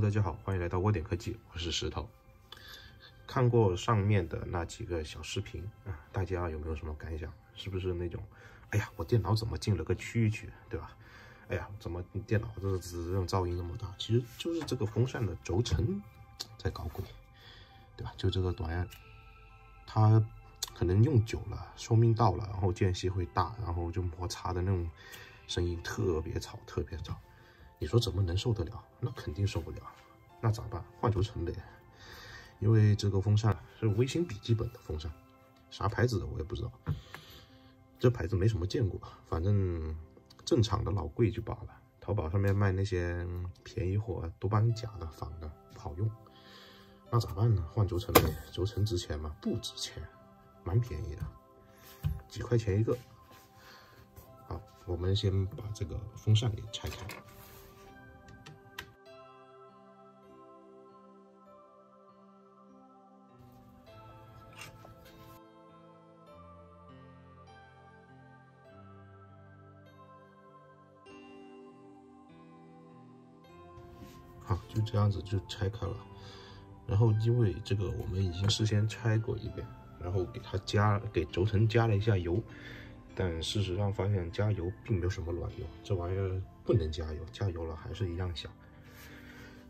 大家好，欢迎来到窝点科技，我是石头。看过上面的那几个小视频啊，大家有没有什么感想？是不是那种，哎呀，我电脑怎么进了个蛐蛐，对吧？哎呀，怎么电脑这种噪音那么大？其实就是这个风扇的轴承在搞鬼，对吧？就这个短按，它可能用久了，寿命到了，然后间隙会大，然后就摩擦的那种声音特别吵，特别吵。你说怎么能受得了？那肯定受不了。那咋办？换轴承呗。因为这个风扇是微星笔记本的风扇，啥牌子的我也不知道，这牌子没什么见过，反正正常的老贵就罢了。淘宝上面卖那些便宜货，多半假的、仿的，不好用。那咋办呢？换轴承呗。轴承值钱吗？不值钱，蛮便宜的，几块钱一个。好，我们先把这个风扇给拆开。好，就这样子就拆开了。然后因为这个我们已经事先拆过一遍，然后给轴承加了一下油，但事实上发现加油并没有什么卵用，这玩意儿不能加油，加油了还是一样响。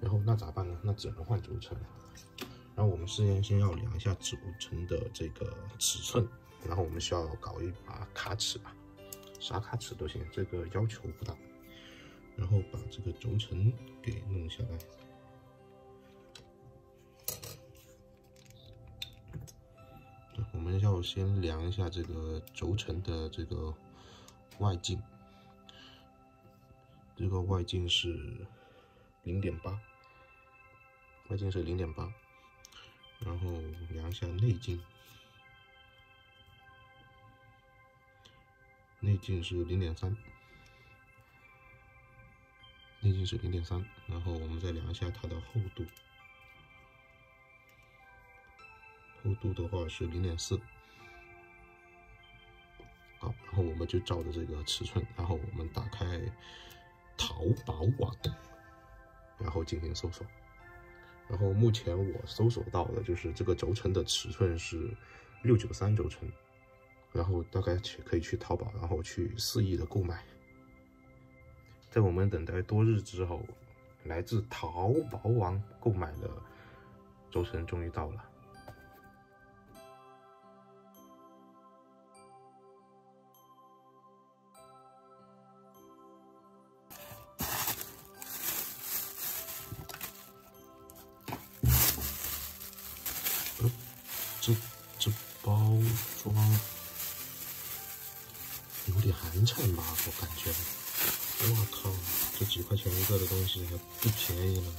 然后那咋办呢？那只能换轴承。然后我们事先要量一下轴承的这个尺寸，然后我们需要搞一把卡尺吧，啥卡尺都行，这个要求不大。然后把这个轴承给弄下来，我们要先量一下这个轴承的这个外径，这个外径是0.8，外径是0.8，然后量一下内径，内径是0.3。内径是0.3，然后我们再量一下它的厚度，厚度的话是0.4。好，然后我们就照着这个尺寸，然后我们打开淘宝网，然后进行搜索。然后目前我搜索到的就是这个轴承的尺寸是693轴承，然后大概可以去淘宝，然后去肆意的购买。在我们等待多日之后，来自淘宝网购买的轴承终于到了。这包装有点寒碜吧，我感觉。我靠，这几块钱一个的东西还不便宜呢。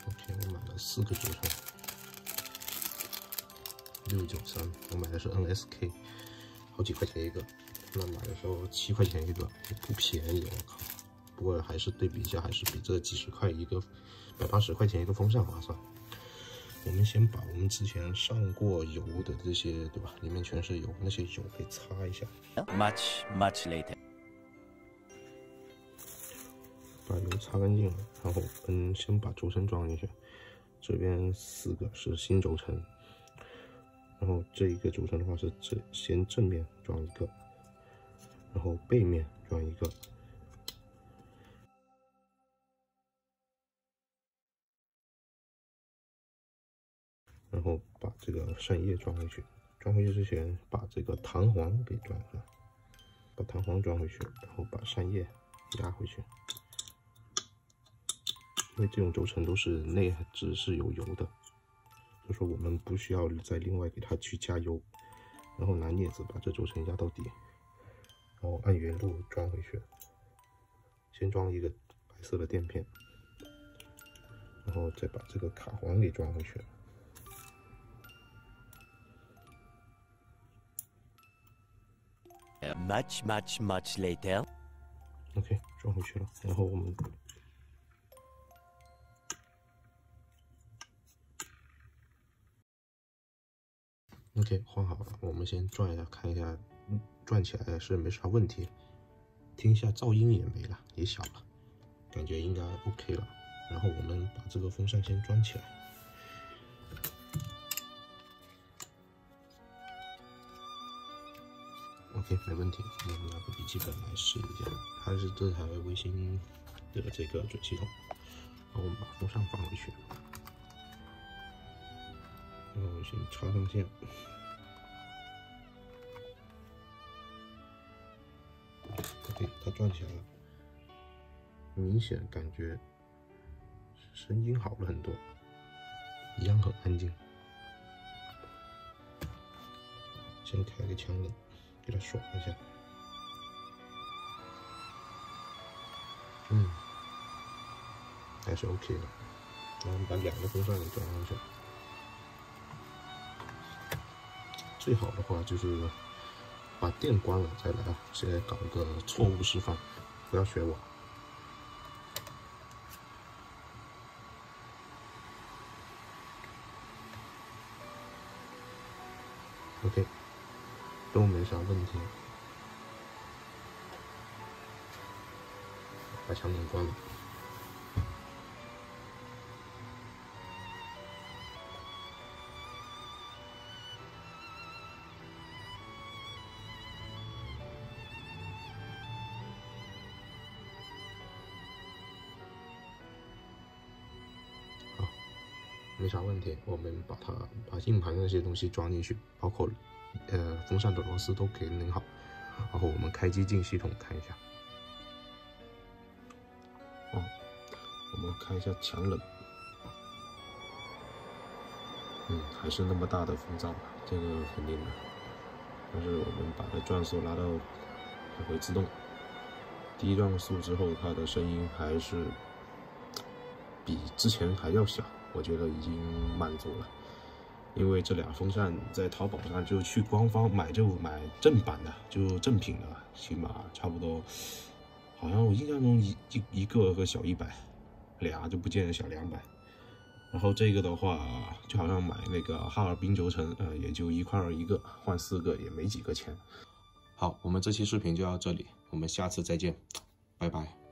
OK， 我买了4个轴承，693，我买的是 NSK， 好几块钱一个。那买的时候7块钱一个，也不便宜，我靠。不过还是对比一下，还是比这几十块一个180块钱一个风扇划算。我们先把我们之前上过油的这些，对吧？里面全是油，那些油给擦一下。Much later。把油擦干净了，然后先把轴承装进去。这边4个是新轴承，然后这一个轴承的话是先正面装一个，然后背面装一个。然后把这个扇叶装回去，装回去之前把这个弹簧给装上，把弹簧装回去，然后把扇叶压回去。因为这种轴承都是内置是有油的，所以说我们不需要再另外给它去加油。然后拿镊子把这轴承压到底，然后按原路装回去。先装一个白色的垫片，然后再把这个卡簧给装回去。Much later。OK， 装回去了。然后我们OK 换好了，我们先转一下，看一下，转起来是没啥问题。听一下噪音也没了，也小了。感觉应该 OK 了。然后我们把这个风扇先装起来。OK， 没问题。我们拿个笔记本来试一下，还是这台微星的这个准系统。然后我们把风扇放回去，然后先插上线。OK， 它转起来了，明显感觉声音好了很多，一样很安静。先开个强冷，给它爽一下。还是 OK 的。然后我们把两个风扇给装上去。最好的话就是把电关了再来，直接搞个错误示范，不要学我。OK， 都没啥问题。把强冷关了。好，没啥问题。我们把硬盘那些东西装进去，包括风扇的螺丝都给拧好。然后我们开机进系统看一下。我们看一下强冷。还是那么大的风噪，这个肯定的。但是我们把它转速拉到还会自动，低转速之后，它的声音还是比之前还要小，我觉得已经满足了。因为这俩风扇在淘宝上就去官方买就买正版的，就正品的，起码差不多，好像我印象中一个小100，俩就不见小200。然后这个的话，就好像买那个哈尔滨轴承，也就1块2一个，换4个也没几个钱。好，我们这期视频就到这里，我们下次再见，拜拜。